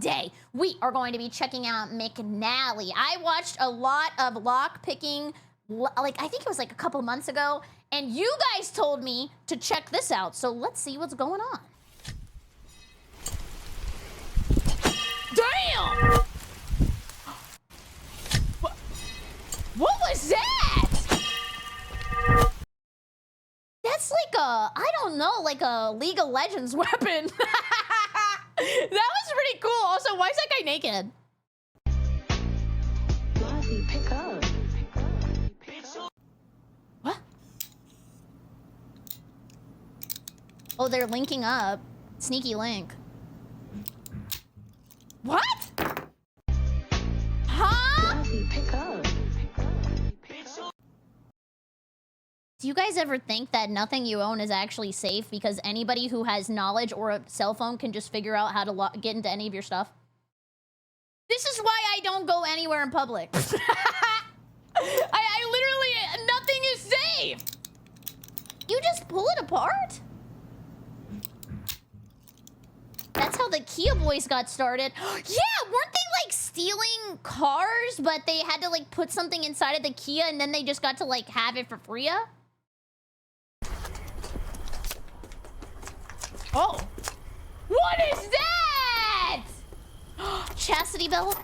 today we are going to be checking out McNally. I watched a lot of lockpicking, like I think it was like a couple months ago, and you guys told me to check this out. So let's see what's going on. Damn! What was that? That's like a, I don't know, like a League of Legends weapon. That was pretty cool. Also, why is that guy naked? Pick up. What? Oh, they're linking up. Sneaky link. What? Huh? Pick up. Do you guys ever think that nothing you own is actually safe because anybody who has knowledge or a cell phone can just figure out how to get into any of your stuff? This is why I don't go anywhere in public. I literally, nothing is safe. You just pull it apart? That's how the Kia boys got started. Yeah, weren't they like stealing cars, but they had to like put something inside of the Kia and then they just got to like have it for free? Oh, what is that? Chastity belt.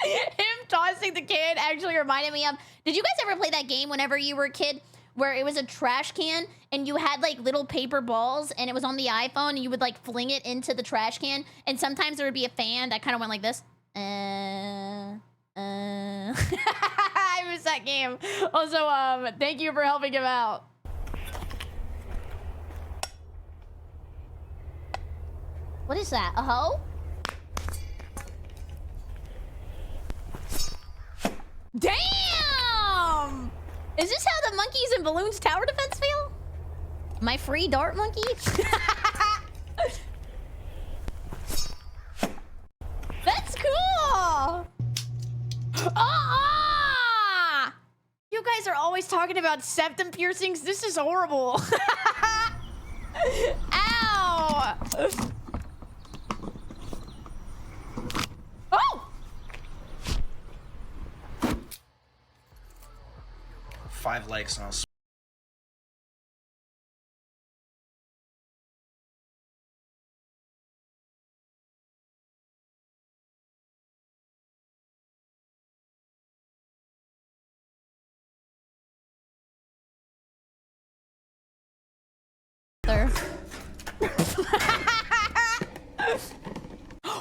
Him tossing the can actually reminded me of, did you guys ever play that game whenever you were a kid where it was a trash can and you had like little paper balls and it was on the iPhone and you would like fling it into the trash can and sometimes there would be a fan that kind of went like this? I miss that game. Also, thank you for helping him out. What is that? A hoe? Damn! Is this how the monkeys and balloons tower defense feel? My free dart monkey? That's cool! You guys are always talking about septum piercings. This is horrible. Ow! Oh! 5 likes and I'll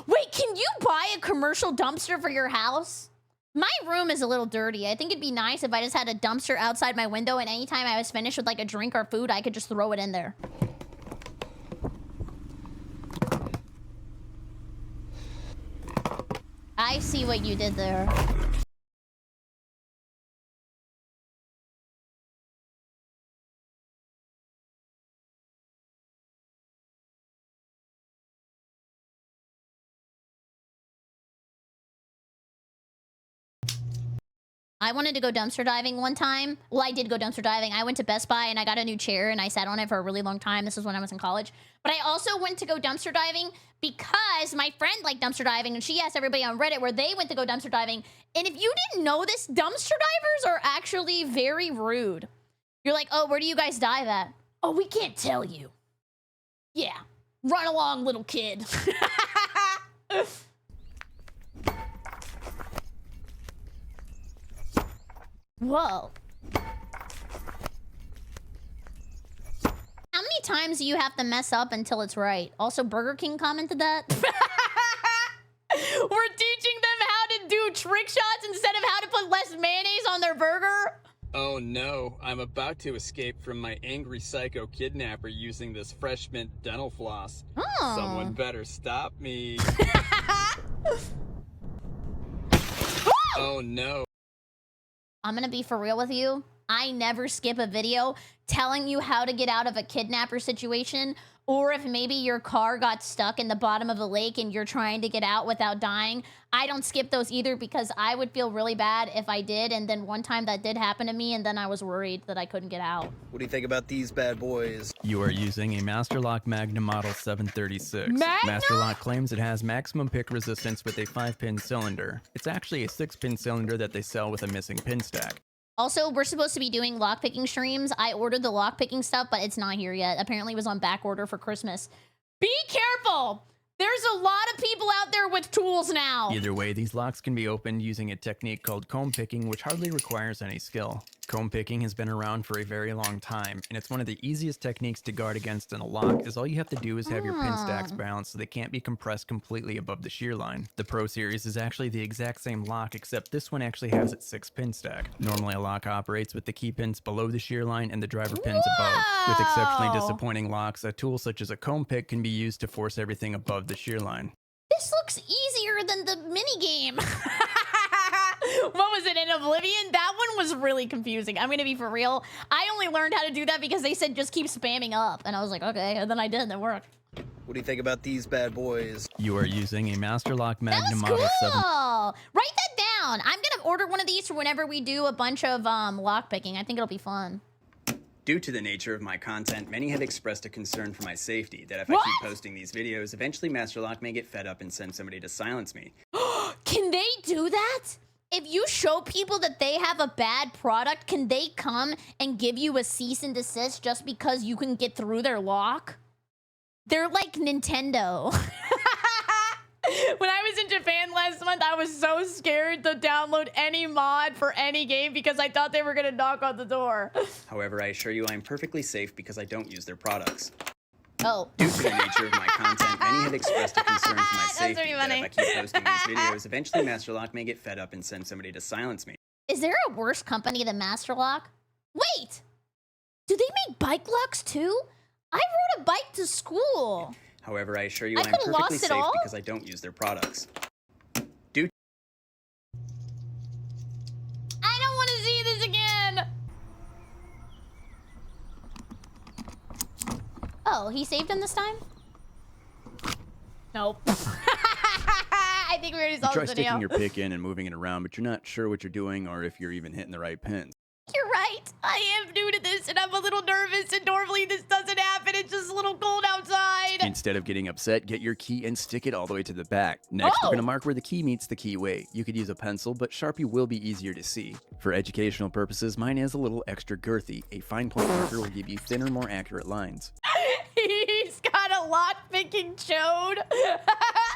Wait, can you buy a commercial dumpster for your house? My room is a little dirty. I think it'd be nice if I just had a dumpster outside my window and anytime I was finished with like a drink or food, I could just throw it in there. I see what you did there. I wanted to go dumpster diving one time. Well, I did go dumpster diving. I went to Best Buy and I got a new chair and I sat on it for a really long time. This was when I was in college. But I also went to go dumpster diving because my friend liked dumpster diving and she asked everybody on Reddit where they went to go dumpster diving. And if you didn't know this, dumpster divers are actually very rude. You're like, oh, where do you guys dive at? Oh, we can't tell you. Yeah, run along, little kid. Whoa. How many times do you have to mess up until it's right? Also, Burger King commented that. We're teaching them how to do trick shots instead of how to put less mayonnaise on their burger. Oh no, I'm about to escape from my angry psycho kidnapper using this fresh mint dental floss. Oh. Someone better stop me. Oh no. I'm gonna be for real with you. I never skip a video telling you how to get out of a kidnapper situation, or if maybe your car got stuck in the bottom of a lake and you're trying to get out without dying. I don't skip those either because I would feel really bad if I did. And then one time that did happen to me, and then I was worried that I couldn't get out. What do you think about these bad boys? You are using a Masterlock Magnum Model 736. Magnum? Masterlock claims it has maximum pick resistance with a 5-pin cylinder. It's actually a 6-pin cylinder that they sell with a missing pin stack. Also, we're supposed to be doing lockpicking streams. I ordered the lockpicking stuff, but it's not here yet. Apparently it was on back order for Christmas. Be careful! There's a lot of people out there with tools now. Either way, these locks can be opened using a technique called comb picking, which hardly requires any skill. Comb picking has been around for a very long time, and it's one of the easiest techniques to guard against in a lock, as all you have to do is have your pin stacks balanced so they can't be compressed completely above the shear line. The Pro Series is actually the exact same lock, except this one actually has its 6-pin stack. Normally a lock operates with the key pins below the shear line and the driver pins above. With exceptionally disappointing locks, a tool such as a comb pick can be used to force everything above the shear line. This looks easier than the minigame. What was it, in Oblivion? That one was really confusing. I'm gonna be for real. I only learned how to do that because they said just keep spamming up. And I was like, okay, and then I did, and it worked. What do you think about these bad boys? You are using a Masterlock That Magnum was Model 7. cool. Write that down. I'm gonna order one of these for whenever we do a bunch of lockpicking. I think it'll be fun. Due to the nature of my content, many have expressed a concern for my safety, that if I What? keep posting these videos, eventually Masterlock may get fed up and send somebody to silence me. Can they do that? If you show people that they have a bad product, can they come and give you a cease and desist just because you can get through their lock? They're like Nintendo. When I was in Japan last month, I was so scared to download any mod for any game because I thought they were gonna knock on the door. However, I assure you I am perfectly safe because I don't use their products. Oh. Due to the nature of my content, many have expressed a concern for my That's safety, pretty that funny. if I keep posting these videos, eventually Masterlock may get fed up and send somebody to silence me. Is there a worse company than Masterlock? Wait! Do they make bike locks too? I rode a bike to school. However, I assure you I I am could've perfectly lost it safe all? because I don't use their products. I don't want to see this again. Oh, he saved him this time? Nope. I think we already saw Try the video. sticking your pick in and moving it around, but you're not sure what you're doing or if you're even hitting the right pins. You're right. I am new to this, and I'm a little nervous, and normally this doesn't happen. It's just a little cold outside. Instead of getting upset, get your key and stick it all the way to the back. Next, Oh. we're going to mark where the key meets the keyway. You could use a pencil, but Sharpie will be easier to see. For educational purposes, mine is a little extra girthy. A fine point marker will give you thinner, more accurate lines. He's got a lock-picking chode.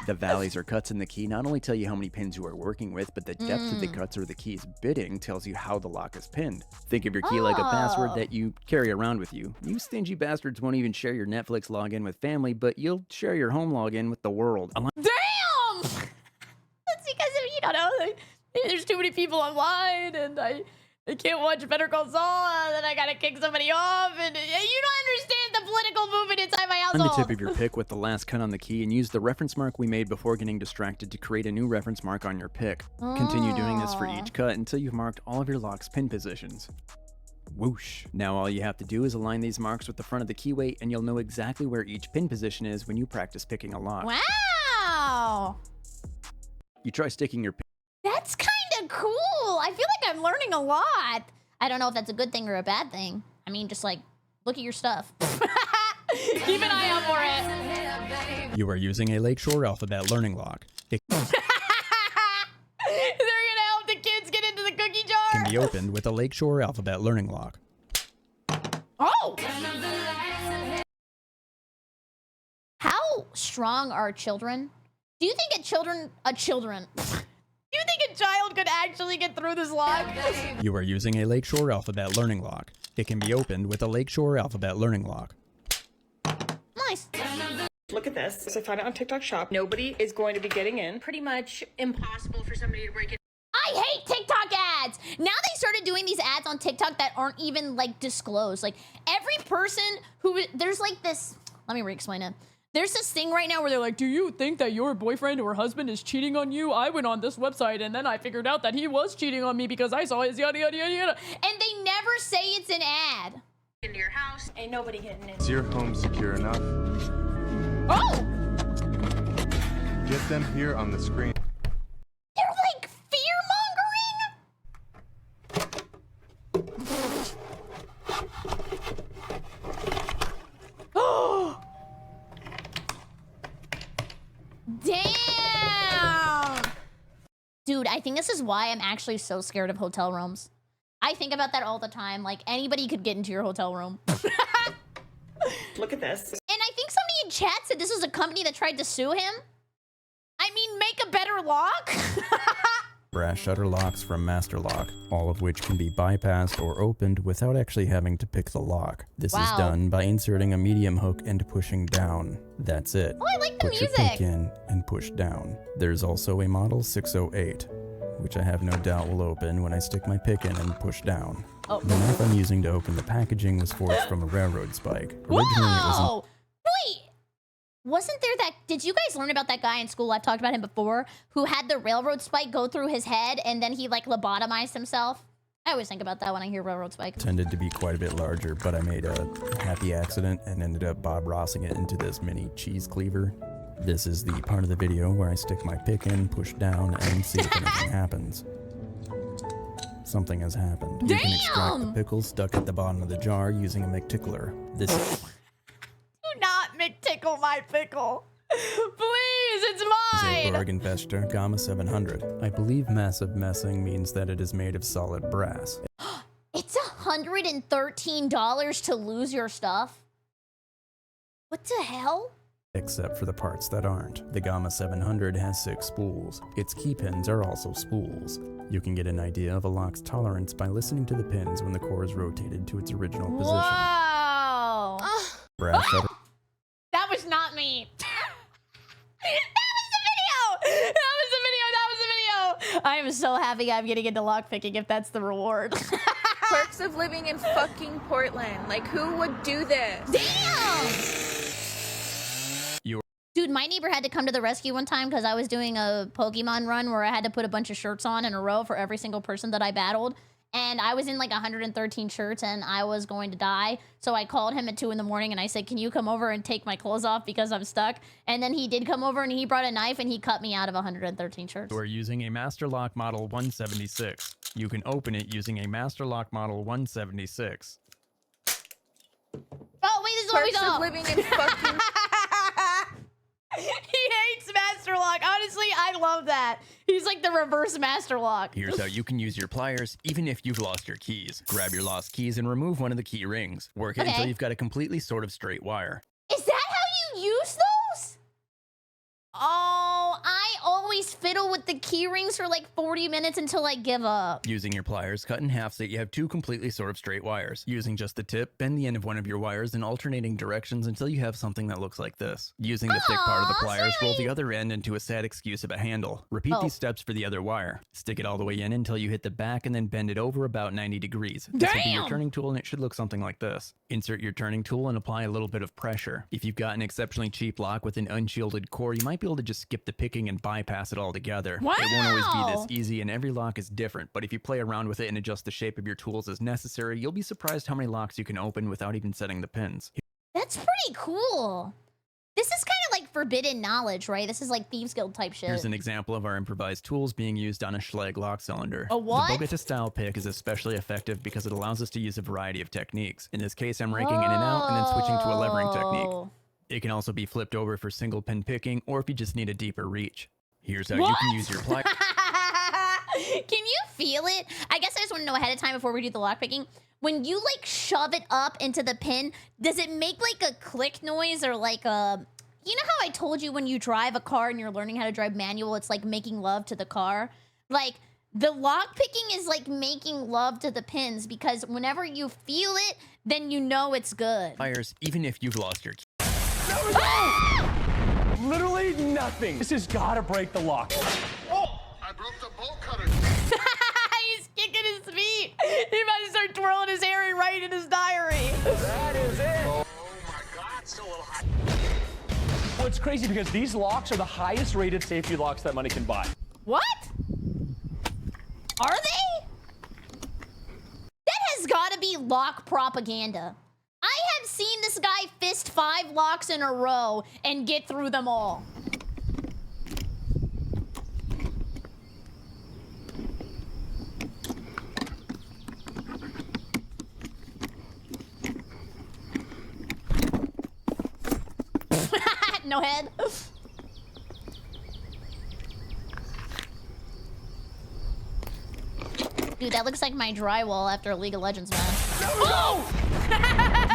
The valleys or cuts in the key not only tell you how many pins you are working with, but the depth of the cuts or the key's bitting tells you how the lock is pinned. Think of your key like a password that you carry around with you. You stingy bastards won't even share your Netflix login with family, but you'll share your home login with the world. Damn! That's because of, you don't know, there's too many people online, and I can't watch Better Call Saul, and then I gotta kick somebody off, and you don't understand the political movement inside my Find household. the tip of your pick with the last cut on the key and use the reference mark we made before getting distracted to create a new reference mark on your pick. Continue doing this for each cut until you've marked all of your lock's pin positions. Whoosh. Now all you have to do is align these marks with the front of the keyway and you'll know exactly where each pin position is when you practice picking a lock. Wow! You try sticking your pin That's kind of cool. I feel like I'm learning a lot. I don't know if that's a good thing or a bad thing. I mean, just like, look at your stuff. Keep an eye out for it. You are using a Lakeshore Alphabet Learning Lock. It They're gonna help the kids get into the cookie jar. can be opened with a Lakeshore Alphabet Learning Lock. Oh! How strong are children? Do you think do you think a child could actually get through this lock? You are using a Lakeshore Alphabet Learning Lock. It can be opened with a Lakeshore Alphabet Learning Lock. Nice. Look at this. So I found it on TikTok Shop. Nobody is going to be getting in. Pretty much impossible for somebody to break it. I hate TikTok ads. Now they started doing these ads on TikTok that aren't even like disclosed. Like every person who there's like this. Let me re-explain it. There's this thing right now where they're like, do you think that your boyfriend or husband is cheating on you? I went on this website and then I figured out that he was cheating on me because I saw his yada yada yada yada. And they never say it's an ad. Into your house, ain't nobody hitting it. Is your home secure enough? Oh! Get them here on the screen. You're like fear-mongering? Oh! Damn! Dude, I think this is why I'm actually so scared of hotel rooms. I think about that all the time. Like, anybody could get into your hotel room. Look at this. And I think somebody in chat said this was a company that tried to sue him. I mean, make a better lock. Brass shutter locks from Master Lock, all of which can be bypassed or opened without actually having to pick the lock. This is done by inserting a medium hook and pushing down. That's it. Oh, I like the Put your pick in and push down. There's also a model 608, which I have no doubt will open when I stick my pick in and push down. Oh. The knife I'm using to open the packaging was forged from a railroad spike. Originally, it was Whoa! Wait! Wasn't there that... Did you guys learn about that guy in school? I've talked about him before, who had the railroad spike go through his head and then he, like, lobotomized himself. I always think about that when I hear railroad spike. Tended to be quite a bit larger, but I made a happy accident and ended up Bob Rossing it into this mini cheese cleaver. This is the part of the video where I stick my pick in, push down, and see if anything happens. Something has happened. You can extract the pickle stuck at the bottom of the jar using a McTickler. This is... Do not McTickle my pickle. Please, it's is a mine. bargain Vesta Gamma 700. I believe massive messing means that it is made of solid brass. It's $113 to lose your stuff. What the hell? Except for the parts that aren't. The Gamma 700 has 6 spools. Its key pins are also spools. You can get an idea of a lock's tolerance by listening to the pins when the core is rotated to its original position. Whoa. Brass shutter. That was not me. That was the video. I am so happy I'm getting into lockpicking if that's the reward. Perks of living in fucking Portland. Like, who would do this? Damn! Dude, my neighbor had to come to the rescue one time because I was doing a Pokemon run where I had to put a bunch of shirts on in a row for every single person that I battled. And I was in like 113 shirts and I was going to die. So I called him at 2 in the morning and I said, can you come over and take my clothes off because I'm stuck? And then he did come over and he brought a knife and he cut me out of 113 shirts. We're using a Master Lock Model 176. You can open it using a Master Lock Model 176. Oh, wait, this is what we Perks saw. of living in fucking... He hates Master Lock. Honestly, I love that. He's like the reverse Master Lock. Here's how you can use your pliers, even if you've lost your keys. Grab your lost keys and remove one of the key rings. Work it until you've got a completely sort of straight wire. Is that how you use those? Oh, I always fiddle with the key rings for like 40 minutes until I give up. Using your pliers, cut in half so that you have 2 completely sort of straight wires. Using just the tip, bend the end of one of your wires in alternating directions until you have something that looks like this. Using the thick part of the pliers, roll the other end into a sad excuse of a handle. Repeat these steps for the other wire. Stick it all the way in until you hit the back and then bend it over about 90 degrees. This will be your turning tool and it should look something like this. Insert your turning tool and apply a little bit of pressure. If you've got an exceptionally cheap lock with an unshielded core, you might be able to just skip the picking and bypass it altogether. Wow. It won't always be this easy and every lock is different, but if you play around with it and adjust the shape of your tools as necessary, you'll be surprised how many locks you can open without even setting the pins. That's pretty cool. This is kind of like forbidden knowledge, right? This is like Thieves Guild type shit. Here's an example of our improvised tools being used on a Schleg lock cylinder. A what? The Bogota style pick is especially effective because it allows us to use a variety of techniques. In this case, I'm raking in and out and then switching to a levering technique. It can also be flipped over for single pin picking or if you just need a deeper reach. Here's how you can use your pliers. Can you feel it? I guess I just want to know ahead of time before we do the lockpicking. When you like shove it up into the pin, does it make like a click noise or like a... You know how I told you when you drive a car and you're learning how to drive manual, it's like making love to the car? Like, the lockpicking is like making love to the pins because whenever you feel it, then you know it's good. Pliers, even if you've lost your key. Literally nothing. This has got to break the lock. Oh, I broke the bolt cutter. He's kicking his feet. He might start twirling his hair and write in his diary. That is it. Oh my God, it's a little hot. it's crazy because these locks are the highest rated safety locks that money can buy. What? Are they? That has got to be lock propaganda. I have seen this guy fist 5 locks in a row and get through them all. No head. Dude, that looks like my drywall after a League of Legends match. Oh!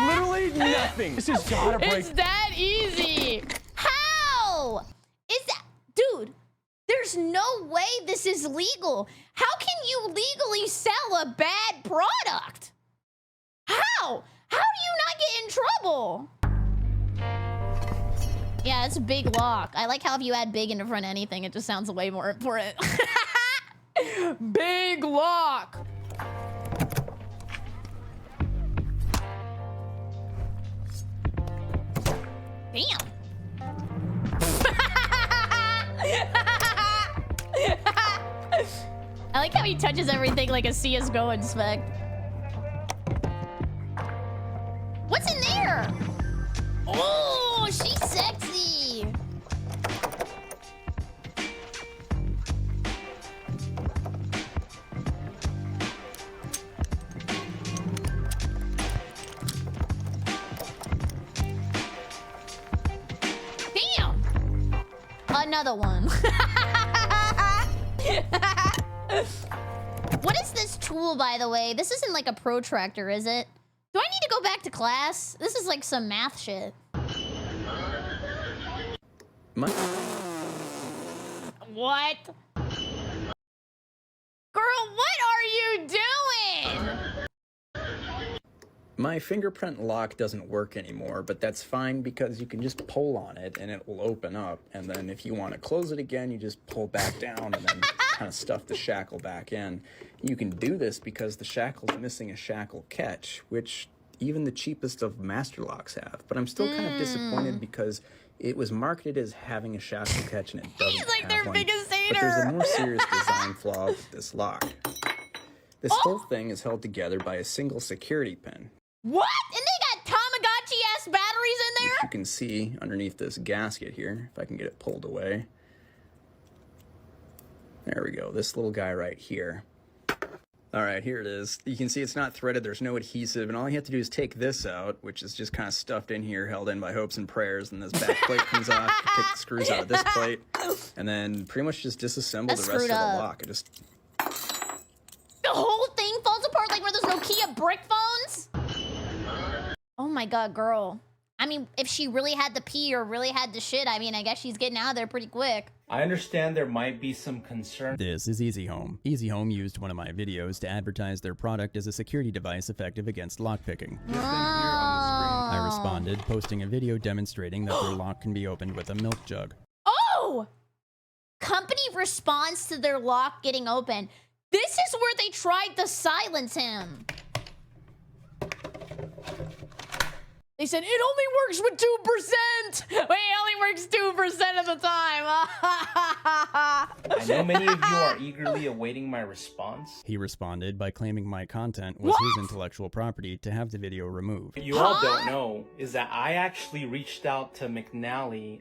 Literally nothing. This has gotta break. It's that easy. How? Is that... Dude, there's no way this is legal. How can you legally sell a bad product? How? How do you not get in trouble? Yeah, it's a big lock. I like how if you add big into front of anything, it just sounds way more important. Big lock. Damn. I like how he touches everything like a CSGO inspect. What's in there? Oh, she's sexy. Damn. Another one. What is this tool, by the way? This isn't like a protractor, is it? Do I need to go back to class? This is like some math shit. What? Girl, what are you doing? My fingerprint lock doesn't work anymore, but that's fine because you can just pull on it and it will open up. And then if you want to close it again, you just pull back down and then kind of stuff the shackle back in. You can do this because the shackle's missing a shackle catch, which even the cheapest of master locks have. But I'm still kind of disappointed because it was marketed as having a shackle catch and it doesn't. He's like have their one. biggest hater. But there's a more serious design flaw with this lock. This whole thing is held together by a single security pin. What? And they got Tamagotchi-ass batteries in there? You can see underneath this gasket here, if I can get it pulled away. There we go, this little guy right here. All right, here it is. You can see it's not threaded, there's no adhesive, and all you have to do is take this out, which is just kind of stuffed in here, held in by hopes and prayers, and this back plate comes off, take the screws out of this plate, and then pretty much just disassemble the rest of the lock. It just... The whole thing falls apart like one of those Nokia brick phones? Oh my god, girl. I mean, if she really had the pee or really had the shit, I mean, I guess she's getting out of there pretty quick. I understand there might be some concern. This is Easy Home. Easy Home used one of my videos to advertise their product as a security device effective against lockpicking. I responded, posting a video demonstrating that their lock can be opened with a milk jug. Oh! Company responds to their lock getting open. This is where they tried to silence him. They said, it only works with 2%. Wait, it only works 2% of the time. I know many of you are eagerly awaiting my response. He responded by claiming my content was his intellectual property to have the video removed. What you all don't know is that I actually reached out to McNally.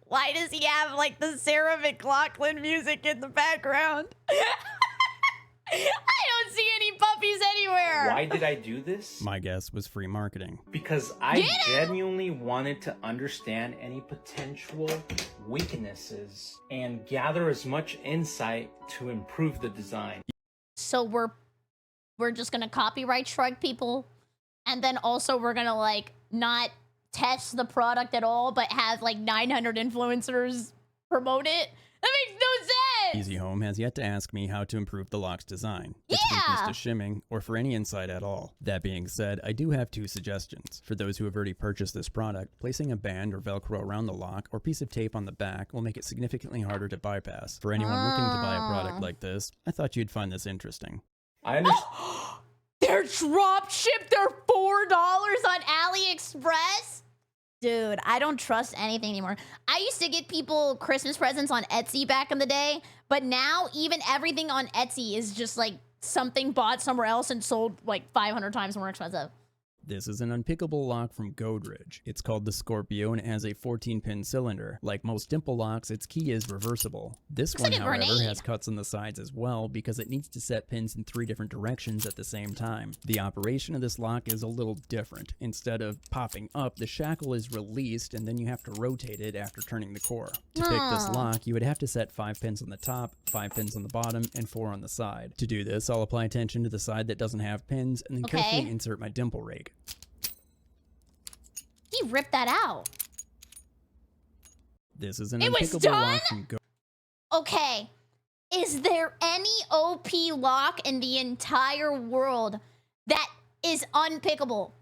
Why does he have like the Sarah McLachlan music in the background? I don't see any puppies anywhere. Why did I do this? My guess was free marketing. Because I genuinely wanted to understand any potential weaknesses and gather as much insight to improve the design. So we're just gonna copyright strike people, and then also we're gonna like not test the product at all, but have like 900 influencers promote it. That makes no sense. Easy Home has yet to ask me how to improve the lock's design, its weakness to shimming, or for any insight at all. That being said, I do have 2 suggestions. For those who have already purchased this product, placing a band or Velcro around the lock or piece of tape on the back will make it significantly harder to bypass. For anyone looking to buy a product like this, I thought you'd find this interesting. I understand. They're drop shipped. They're $4 on AliExpress. Dude, I don't trust anything anymore. I used to get people Christmas presents on Etsy back in the day, but now even everything on Etsy is just like something bought somewhere else and sold like 500 times more expensive. This is an unpickable lock from Godridge. It's called the Scorpio and it has a 14-pin cylinder. Like most dimple locks, its key is reversible. This one, however, has cuts on the sides as well because it needs to set pins in 3 different directions at the same time. The operation of this lock is a little different. Instead of popping up, the shackle is released and then you have to rotate it after turning the core. To pick this lock, you would have to set 5 pins on the top, 5 pins on the bottom, and 4 on the side. To do this, I'll apply tension to the side that doesn't have pins and then carefully insert my dimple rake. He ripped that out. This is an unpickable lock from Okay. Is there any OP lock in the entire world that is unpickable?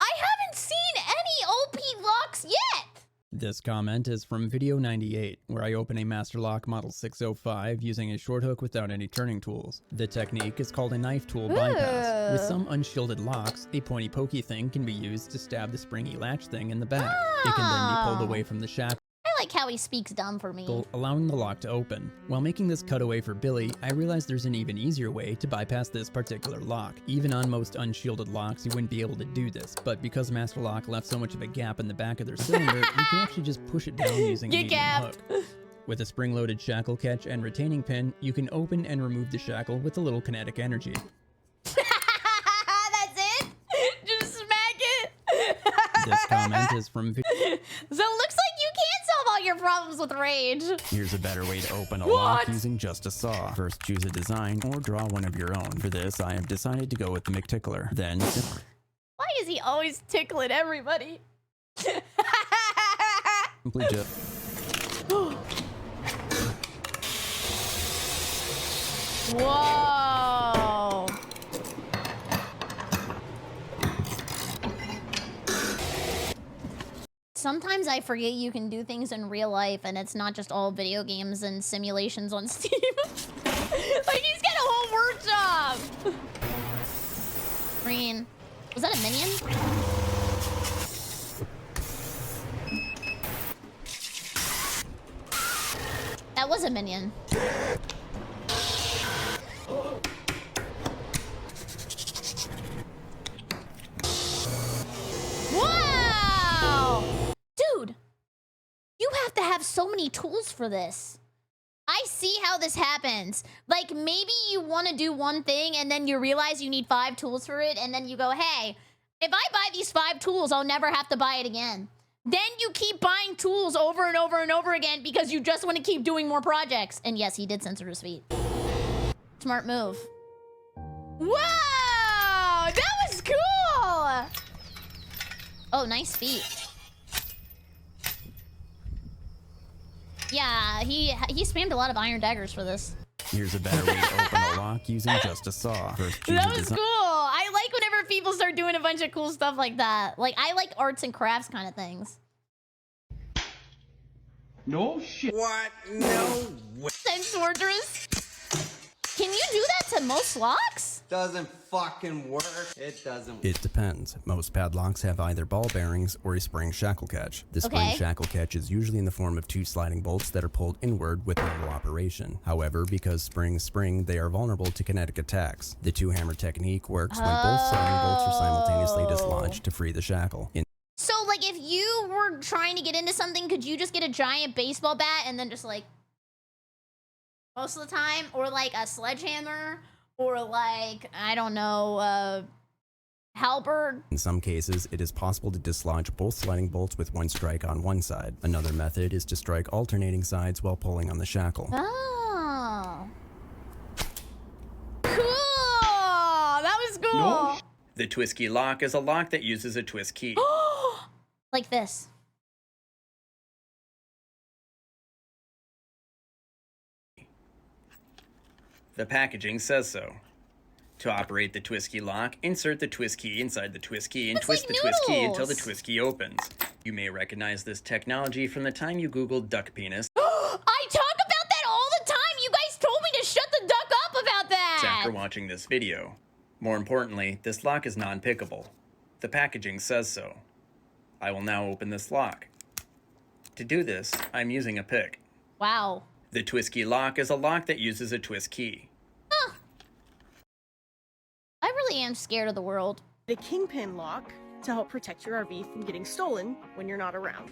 I haven't seen any OP locks yet. This comment is from Video 98, where I open a Master Lock Model 605 using a short hook without any turning tools. The technique is called a knife tool bypass. With some unshielded locks, a pointy pokey thing can be used to stab the springy latch thing in the back. It can then be pulled away from the shackle, I like how he speaks dumb for me. allowing the lock to open. While making this cutaway for Billy, I realized there's an even easier way to bypass this particular lock. Even on most unshielded locks, you wouldn't be able to do this, but because Master Lock left so much of a gap in the back of their cylinder, you can actually just push it down using a medium hook. With a spring-loaded shackle catch and retaining pin, you can open and remove the shackle with a little kinetic energy. That's it? Just smack it? This comment is from So it looks like you can't solve all your problems with rage. Here's a better way to open a lock using just a saw. First, choose a design or draw one of your own. For this, I have decided to go with the McTickler. Then, Why is he always tickling everybody? simply just... Whoa. Sometimes I forget you can do things in real life and it's not just all video games and simulations on Steam. Like he's got a whole workshop. Green. Was that a minion? That was a minion. Wow! Dude, you have to have so many tools for this. I see how this happens. Like, maybe you want to do one thing and then you realize you need 5 tools for it, and then you go, hey, if I buy these 5 tools, I'll never have to buy it again. Then you keep buying tools over and over and over again because you just want to keep doing more projects. And yes, he did censor his feet. Smart move. Wow! That was cool! Oh, nice feet. Yeah, he spammed a lot of iron daggers for this. Here's a better way to open a lock using just a saw. First, choose That a was design. cool. I like whenever people start doing a bunch of cool stuff like that. Like, I like arts and crafts kind of things. No shit. What? No way. Sense Fortress. Can you do that to most locks? Doesn't fucking work. It doesn't. It depends. Most padlocks have either ball bearings or a spring shackle catch. The spring shackle catch is usually in the form of 2 sliding bolts that are pulled inward with normal operation. However, because springs spring, they are vulnerable to kinetic attacks. The 2-hammer technique works when both sliding bolts are simultaneously dislodged to free the shackle. So, like, if you were trying to get into something, could you just get a giant baseball bat and then just, like, most of the time? Or, like, a sledgehammer? Or, like, I don't know, halberd? In some cases, it is possible to dislodge both sliding bolts with 1 strike on one side. Another method is to strike alternating sides while pulling on the shackle. Oh. Cool! That was cool! No. The twist key lock is a lock that uses a twist key. Like this. The packaging says so. To operate the twist key lock, insert the twist key inside the twist key and twist the twist key until the twist key opens. You may recognize this technology from the time you Googled duck penis. I talk about that all the time! You guys told me to shut the duck up about that! After watching this video. More importantly, this lock is non-pickable. The packaging says so. I will now open this lock. To do this, I'm using a pick. Wow. The twist key lock is a lock that uses a twist key. Huh. I really am scared of the world. The kingpin lock to help protect your RV from getting stolen when you're not around.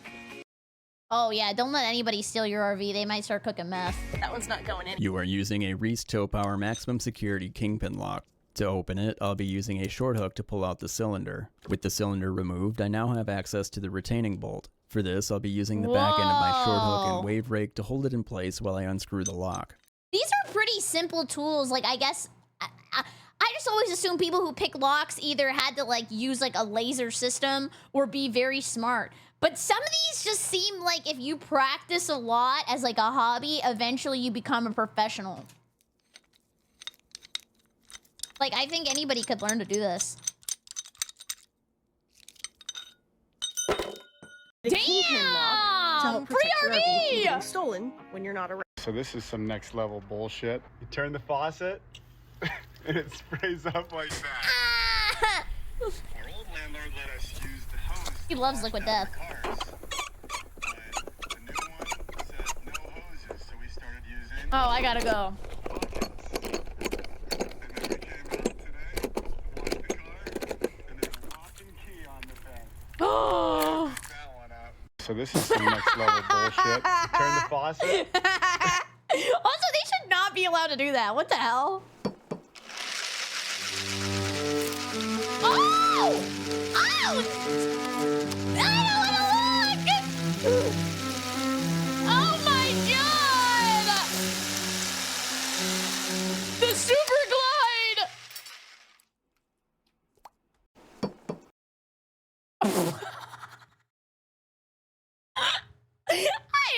Oh yeah, don't let anybody steal your RV. They might start cooking meth. That one's not going in. You are using a Reese Tow Power Maximum Security Kingpin lock. To open it, I'll be using a short hook to pull out the cylinder. With the cylinder removed, I now have access to the retaining bolt. For this, I'll be using the back end of my short hook and wave rake to hold it in place while I unscrew the lock. These are pretty simple tools. Like, I guess, I just always assume people who pick locks either had to, like, use, like, a laser system or be very smart. But some of these just seem like if you practice a lot as, like, a hobby, eventually you become a professional. Like, I think anybody could learn to do this. Damn! Free RV! Getting stolen when you're not around. So this is some next level bullshit. You turn the faucet, and it sprays up like that. Our old landlord let us use the hose. He loves liquid death. The new one said no hoses, so we started using. Oh, I gotta go. Oh. So this is some next level bullshit. You turn the faucet. Also, they should not be allowed to do that. What the hell? Oh! Oh! I don't want to look! Oh my god! The super glide! I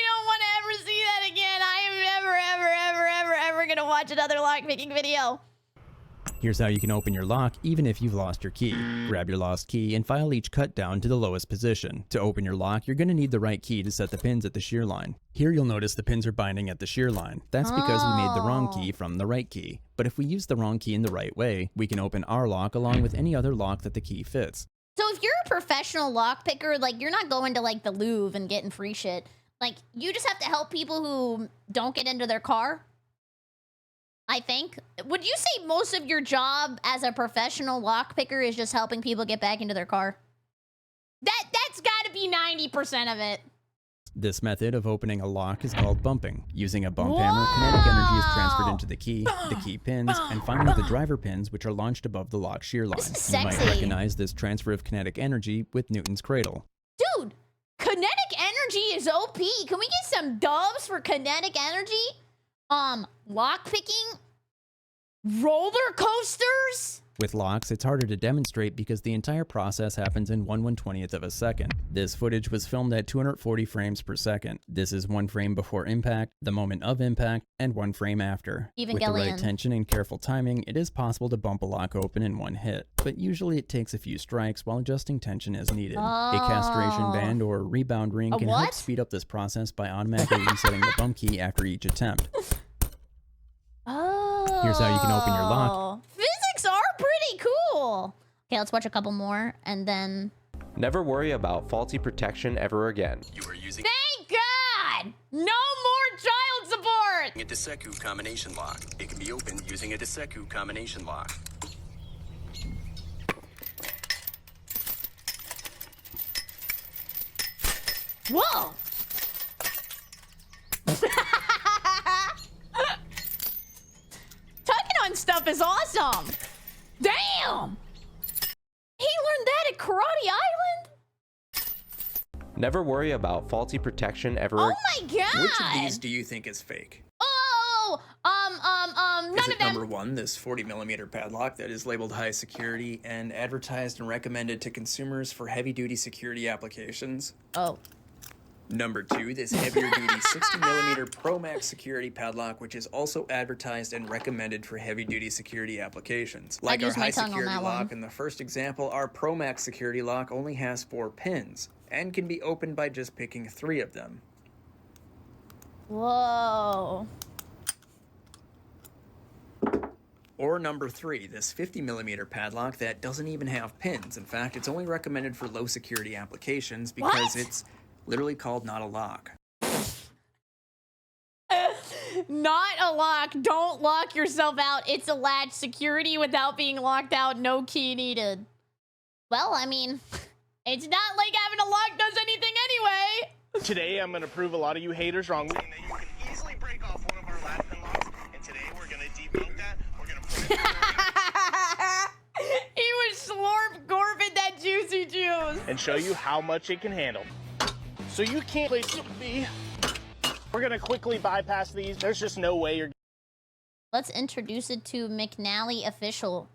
don't want to ever see that again. I am never gonna watch another lockpicking video. Here's how you can open your lock even if you've lost your key. Grab your lost key and file each cut down to the lowest position. To open your lock, you're going to need the right key to set the pins at the shear line. Here you'll notice the pins are binding at the shear line. That's because we made the wrong key from the right key. But if we use the wrong key in the right way, we can open our lock along with any other lock that the key fits. So if you're a professional lockpicker, like, you're not going to, like, the Louvre and getting free shit. Like, you just have to help people who don't get into their car, I think. Would you say most of your job as a professional lockpicker is just helping people get back into their car? That's gotta be 90% of it. This method of opening a lock is called bumping. Using a bump hammer, kinetic energy is transferred into the key pins, and finally the driver pins, which are launched above the lock shear line. You might recognize this transfer of kinetic energy with Newton's cradle. Dude, kinetic energy is OP. Can we get some dubs for kinetic energy? Lockpicking? Roller coasters? With locks, it's harder to demonstrate because the entire process happens in 1/120th of a second. This footage was filmed at 240 frames per second. This is 1 frame before impact, the moment of impact, and 1 frame after. With the right tension and careful timing, it is possible to bump a lock open in 1 hit, but usually it takes a few strikes while adjusting tension as needed. A castration band or rebound ring can help speed up this process by automatically resetting the bump key after each attempt. Here's how you can open your lock. Physics are pretty cool. Okay, let's watch a couple more and then... Never worry about faulty protection ever again. You are using Thank God! No more child support! a Deseku combination lock. It can be opened using a Deseku combination lock. Whoa! Tucking on stuff is awesome! Damn! He learned that at Karate Island? Never worry about faulty protection ever Oh my god! Which of these do you think is fake? Oh! None Is of it them. number 1, this 40mm padlock that is labeled high security and advertised and recommended to consumers for heavy-duty security applications? Oh. Number 2, this heavier-duty 60mm Pro Max security padlock, which is also advertised and recommended for heavy-duty security applications. Like our high security lock in the first example, our Pro Max security lock only has 4 pins and can be opened by just picking 3 of them. Whoa. Or number 3, this 50mm padlock that doesn't even have pins. In fact, it's only recommended for low security applications because it's literally called not a lock. Not a lock. Don't lock yourself out. It's a latch. Security without being locked out. No key needed. Well, I mean, it's not like having a lock does anything anyway. Today, I'm going to prove a lot of you haters wrong. You can easily break off one of our latch pin locks, and today we're going to debunk that. We're going to put it He was slorp gorping that juicy juice. And show you how much it can handle. So you can't play with me. We're going to quickly bypass these. There's just no way you're... Let's introduce it to McNally official.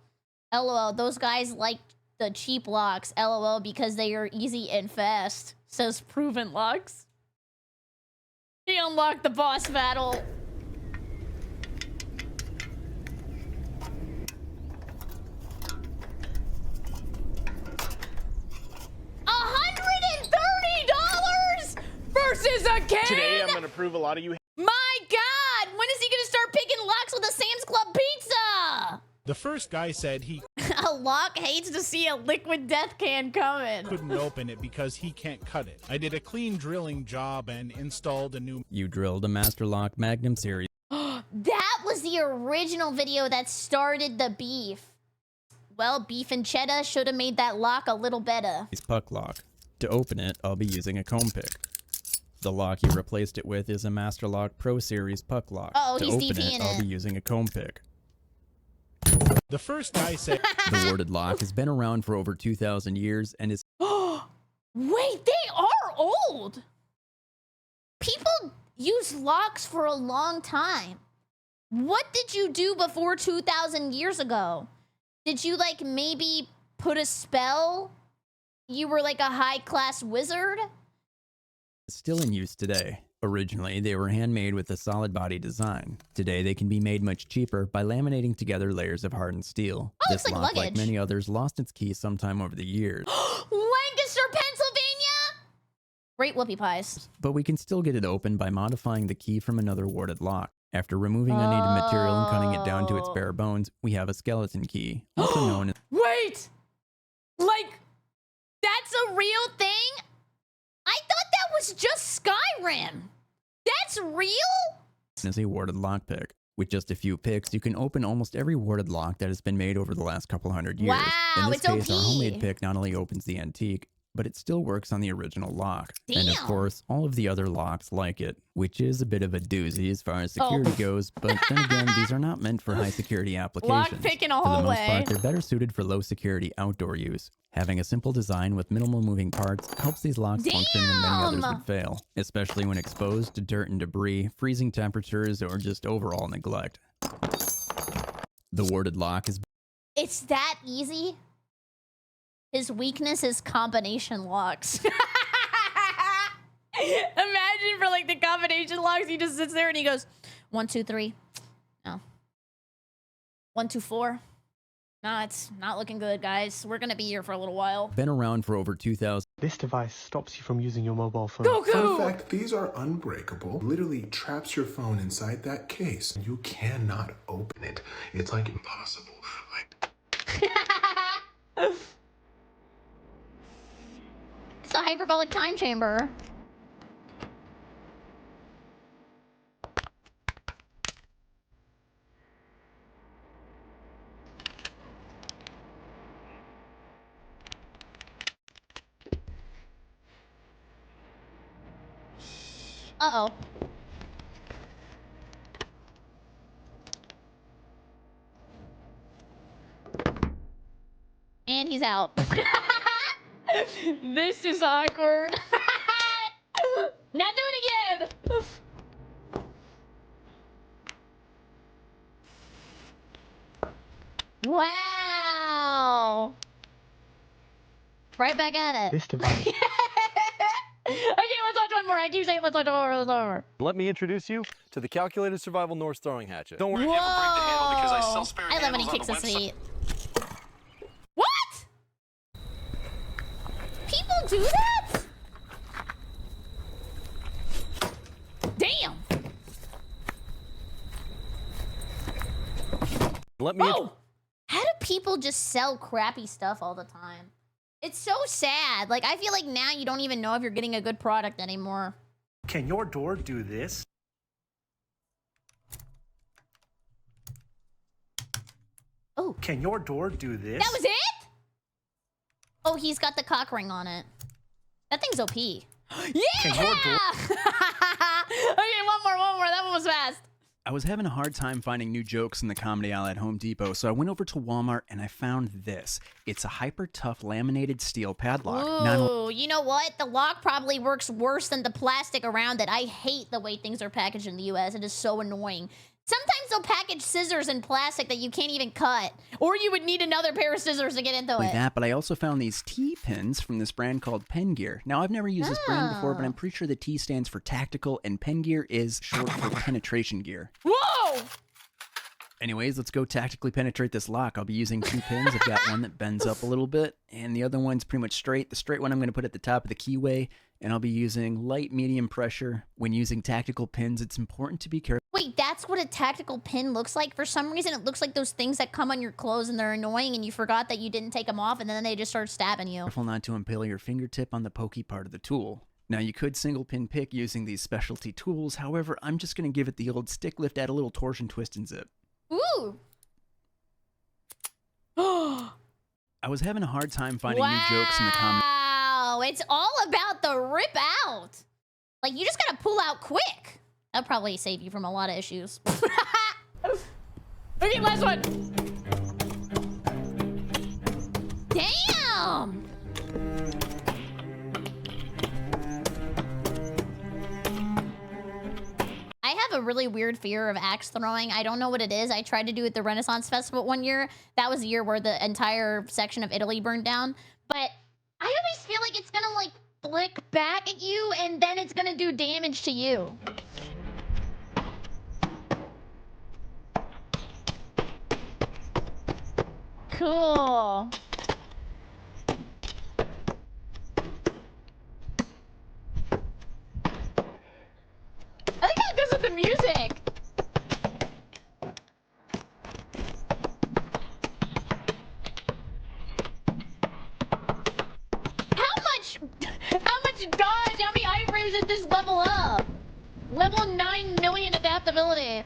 LOL, those guys like the cheap locks. LOL, because they are easy and fast. Says proven locks. He unlocked the boss battle. $130 versus a kid. Today, I'm going to prove a lot of you... My God, when is he going to start picking locks with a Sam's Club pizza? The first guy said he A lock hates to see a liquid death can coming. couldn't open it because he can't cut it. I did a clean drilling job and installed a new... You drilled a Master Lock Magnum series That was the original video that started the beef. Well, beef and cheddar should have made that lock a little better. puck lock. To open it, I'll be using a comb pick. The lock he replaced it with is a Master Lock Pro Series puck lock. Uh-oh, to he's open DPing it, I'll be it. using a comb pick. The first guy said The warded lock has been around for over 2,000 years and is Wait, they are old. People use locks for a long time. What did you do before 2,000 years ago? Did you, like, maybe put a spell? You were like a high-class wizard? still in use today. Originally, they were handmade with a solid body design. Today, they can be made much cheaper by laminating together layers of hardened steel. Oh, This looks like lock, like luggage. many others, lost its key sometime over the years. Lancaster, Pennsylvania? Great whoopie pies. But we can still get it open by modifying the key from another warded lock. After removing unneeded material and cutting it down to its bare bones, we have a skeleton key, also known as... Wait! Like, that's a real thing? I thought that was just Skyrim. That's real? as a warded lockpick. With just a few picks, you can open almost every warded lock that has been made over the last couple hundred years. Wow, In this it's case, OP. our homemade pick not only opens the antique, but it still works on the original lock. And of Damn. course, all of the other locks like it, which is a bit of a doozy as far as security Oh. goes, but then again, these are not meant for high security applications. Lockpick in a For the most hallway. part, they're better suited for low security outdoor use. Having a simple design with minimal moving parts helps these locks function when many others Damn. would fail, especially when exposed to dirt and debris, freezing temperatures, or just overall neglect. The warded lock is It's that easy? His weakness is combination locks. Imagine for like the combination locks, he just sits there and he goes, 1, 2, 3. No. 1, 2, 4. No, it's not looking good, guys. We're gonna be here for a little while. been around for over 2,000 This device stops you from using your mobile phone. Fun fact, these are unbreakable. Literally traps your phone inside that case. You cannot open it. It's like impossible. It's a hyperbolic time chamber. Uh-oh. And he's out. this is awkward. Now do it again. Wow. Right back at it. This device. Okay, let's watch one more. I keep saying let's watch one more. Let's watch one more. Let me introduce you to the Calculated Survival Norse Throwing Hatchet. Don't worry. Whoa. I love when he kicks his feet. What? People do that? Damn. Let me. Oh! How do people just sell crappy stuff all the time? It's so sad. Like, I feel like now you don't even know if you're getting a good product anymore. Can your door do this? Oh. Can your door do this? That was it? Oh, he's got the cock ring on it. That thing's OP. Yeah! Can your door... Okay, one more. That one was fast. I was having a hard time finding new jokes in the comedy aisle at Home Depot, so I went over to Walmart and I found this. It's a hyper tough laminated steel padlock. Ooh, you know what? The lock probably works worse than the plastic around it. I hate the way things are packaged in the US. It is so annoying. Sometimes they'll package scissors in plastic that you can't even cut. Or you would need another pair of scissors to get into it. That, but I also found these T-pins from this brand called Pen Gear. Now, I've never used this brand before, but I'm pretty sure the T stands for tactical, and Pen Gear is short for penetration gear. Whoa! Anyways, let's go tactically penetrate this lock. I'll be using 2 pins. I've got one that bends up a little bit, and the other one's pretty much straight. The straight one I'm going to put at the top of the keyway, and I'll be using light, medium pressure. When using tactical pins, it's important to be careful. Wait, that's what a tactical pin looks like? For some reason, it looks like those things that come on your clothes and they're annoying and you forgot that you didn't take them off and then they just start stabbing you. Careful not to impale your fingertip on the pokey part of the tool. Now, you could single pin pick using these specialty tools. However, I'm just going to give it the old stick lift, add a little torsion, twist, and zip. Ooh! I was having a hard time finding new jokes in the comments. Wow, it's all about the rip out. Like, you just gotta pull out quick. That'll probably save you from a lot of issues. Okay, last one. Damn! I have a really weird fear of axe throwing. I don't know what it is. I tried to do it at the Renaissance Festival one year. That was the year where the entire section of Italy burned down. But I always feel like it's gonna like flick back at you and then it's gonna do damage to you. Cool. I think that goes with the music. How much dodge, how many iframes did this level up? Level 9 million adaptability.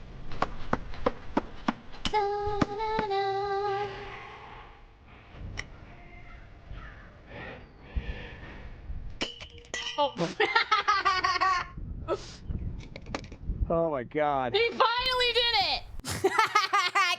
Oh. Oh my god. He finally did it!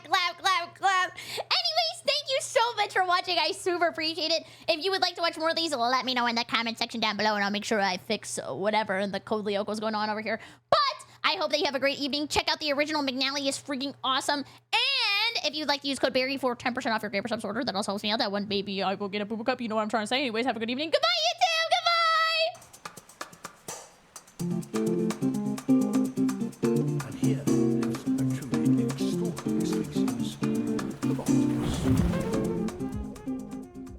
Clap, clap, clap. Anyways, thank you so much for watching. I super appreciate it. If you would like to watch more of these, let me know in the comment section down below and I'll make sure I fix whatever the code Lyoko's going on over here. But I hope that you have a great evening. Check out the original McNally. Is freaking awesome. And if you'd like to use code Berry for 10% off your Gamer Subs order, that also helps me out. That one, baby, I will get a boo boo cup. You know what I'm trying to say. Anyways, have a good evening. Goodbye!